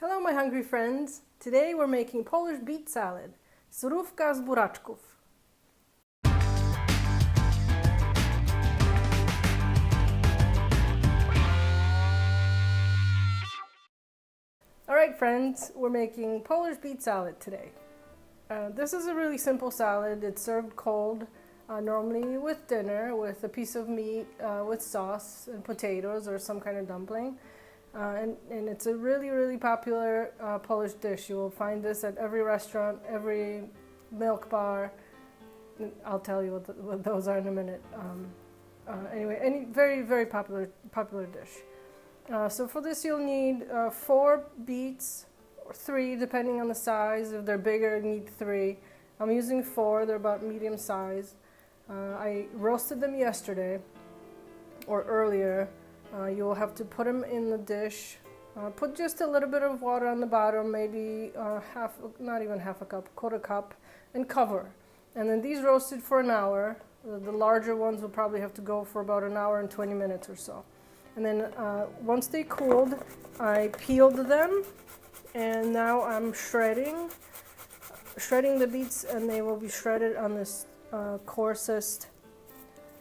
Hello my hungry friends! Today we're making Polish beet salad, surówka z buraczków. Alright friends, we're making Polish beet salad today. This is a really simple salad. It's served cold, normally with dinner, with a piece of meat, with sauce and potatoes or some kind of dumpling. And it's a really popular Polish dish. You will find this at every restaurant, every milk bar. I'll tell you what those are in a minute. Anyway, any very popular dish. So for this you'll need 4 beets, or 3 depending on the size. If they're bigger, you need 3. I'm using 4, they're about medium size. I roasted them yesterday or earlier. You'll have to put them in the dish. Put just a little bit of water on the bottom, maybe not even half a cup, quarter cup, and cover. And then these roasted for an hour. The larger ones will probably have to go for about an hour and 20 minutes or so. And then once they cooled, I peeled them, and now I'm shredding the beets, and they will be shredded on this coarsest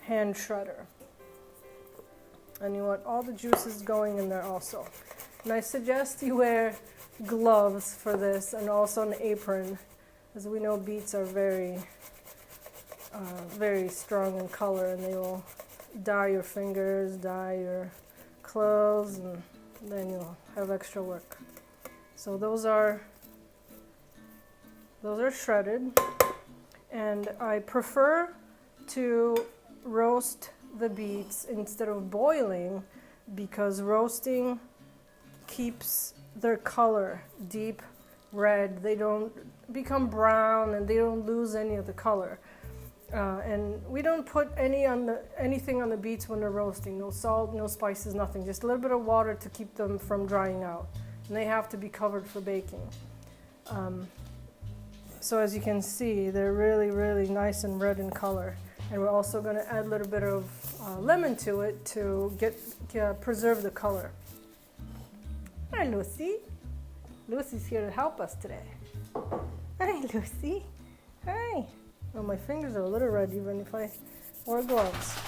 hand shredder. And you want all the juices going in there also. And I suggest you wear gloves for this and also an apron, as we know beets are very strong in color, and they will dye your fingers, dye your clothes, and then you'll have extra work. So those are shredded, and I prefer to roast the beets instead of boiling, because roasting keeps their color deep red. They don't become brown and they don't lose any of the color. And we don't put anything on the beets when they're roasting. No salt, no spices, nothing. Just a little bit of water to keep them from drying out. And they have to be covered for baking. So as you can see, they're really nice and red in color. And we're also going to add a little bit of lemon to it to preserve the color. Hi, Lucy. Lucy's here to help us today. Hi, Lucy. Hi. Oh, my fingers are a little red even if I wore gloves.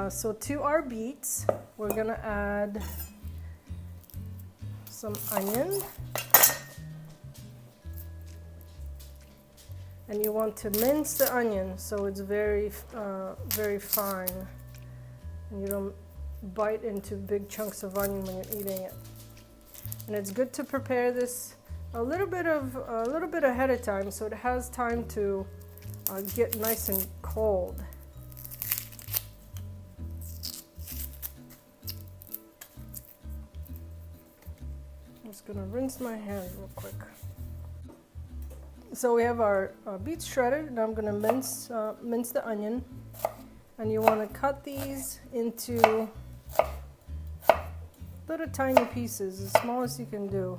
So to our beets, we're going to add some onion. And you want to mince the onion so it's very fine, and you don't bite into big chunks of onion when you're eating it. And it's good to prepare this a little bit ahead of time, so it has time to get nice and cold. I'm just gonna rinse my hands real quick. So we have our beets shredded, and I'm going to mince the onion. And you want to cut these into little tiny pieces, as small as you can do.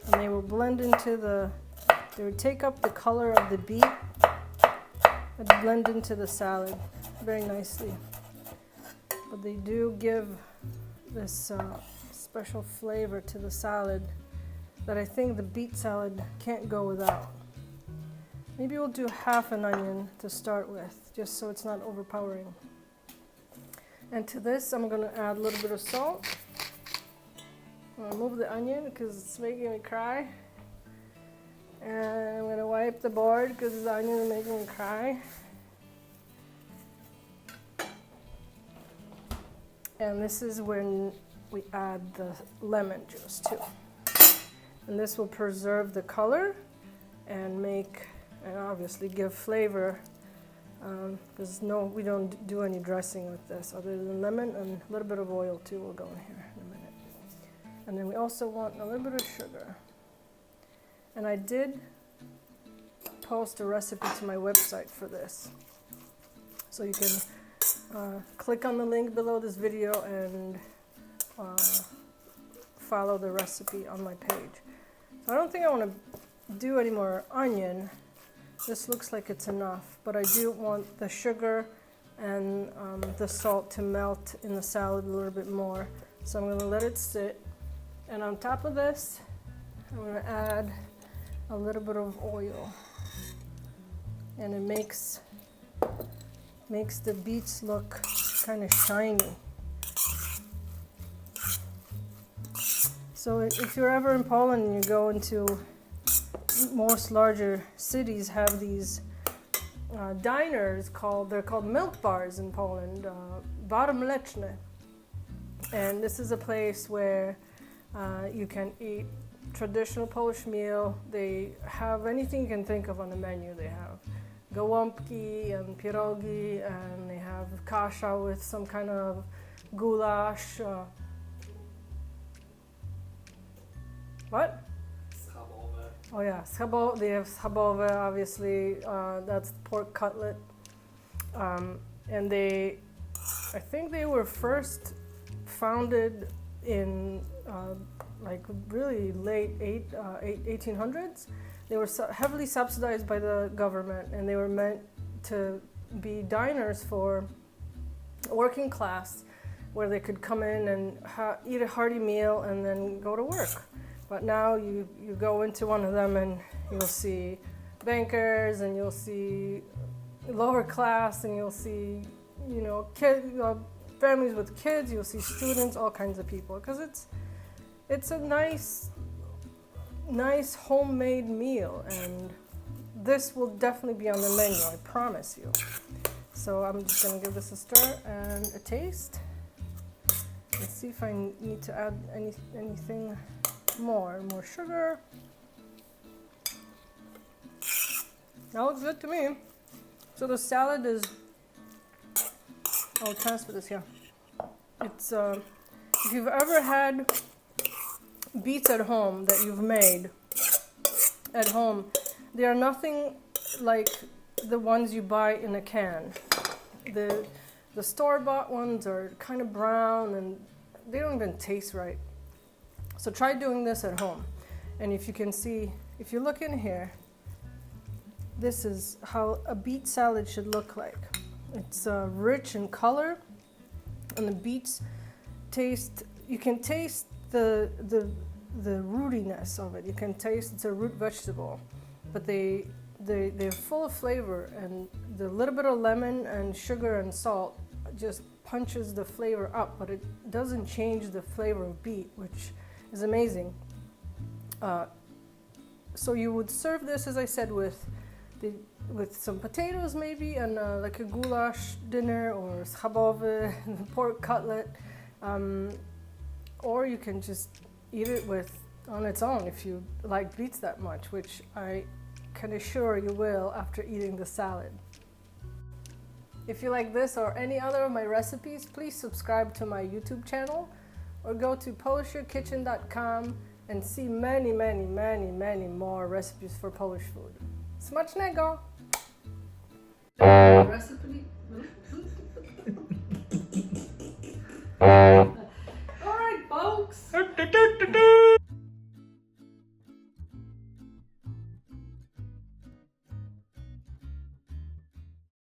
And they will blend into they will take up the color of the beet and blend into the salad very nicely. But they do give this special flavor to the salad that I think the beet salad can't go without. Maybe we'll do half an onion to start with, just so it's not overpowering. And to this I'm going to add a little bit of salt. I'm going to move the onion because it's making me cry. And I'm going to wipe the board because the onion is making me cry. And this is when we add the lemon juice too. And this will preserve the color and obviously give flavor, because we don't do any dressing with this other than lemon, and a little bit of oil too will go in here in a minute. And then we also want a little bit of sugar. And I did post a recipe to my website for this. So you can click on the link below this video and follow the recipe on my page. So I don't think I want to do any more onion. This looks like it's enough, but I do want the sugar and the salt to melt in the salad a little bit more. So I'm going to let it sit. And on top of this, I'm going to add a little bit of oil. And it makes the beets look kind of shiny. So if you're ever in Poland and you go into most larger cities, have these diners they're called milk bars in Poland, bar mleczny. And this is a place where you can eat traditional Polish meal. They have anything you can think of on the menu. They have gołąbki and pierogi, and they have kasha with some kind of goulash. What? Schabowe. Oh yeah, they have schabowe, obviously. That's pork cutlet. And I think they were first founded in like really late 1800s. They were heavily subsidized by the government, and they were meant to be diners for working class, where they could come in and eat a hearty meal and then go to work. But now you go into one of them and you'll see bankers, and you'll see lower class, and you'll see, you know, families with kids, you'll see students, all kinds of people, because it's a nice homemade meal, and this will definitely be on the menu, I promise you. So I'm just gonna give this a stir and a taste. Let's see if I need to add anything more sugar. That looks good to me. So the salad is, I'll transfer this here. It's if you've ever had beets at home that you've made at home, they are nothing like the ones you buy in a can. The store-bought ones are kind of brown and they don't even taste right. So try doing this at home. And if you can see, if you look in here, this is how a beet salad should look like. It's rich in color, and the beets taste, you can taste the rootiness of it. You can taste it's a root vegetable, but they're full of flavor, and the little bit of lemon and sugar and salt just punches the flavor up, but it doesn't change the flavor of beet, which is amazing. So you would serve this, as I said, with some potatoes maybe, and like a goulash dinner, or schabowy, pork cutlet, or you can just eat it on its own if you like beets that much, which I can assure you will after eating the salad. If you like this or any other of my recipes, please subscribe to my YouTube channel, or go to polishyourkitchen.com and see many more recipes for Polish food. Smacznego! Recipe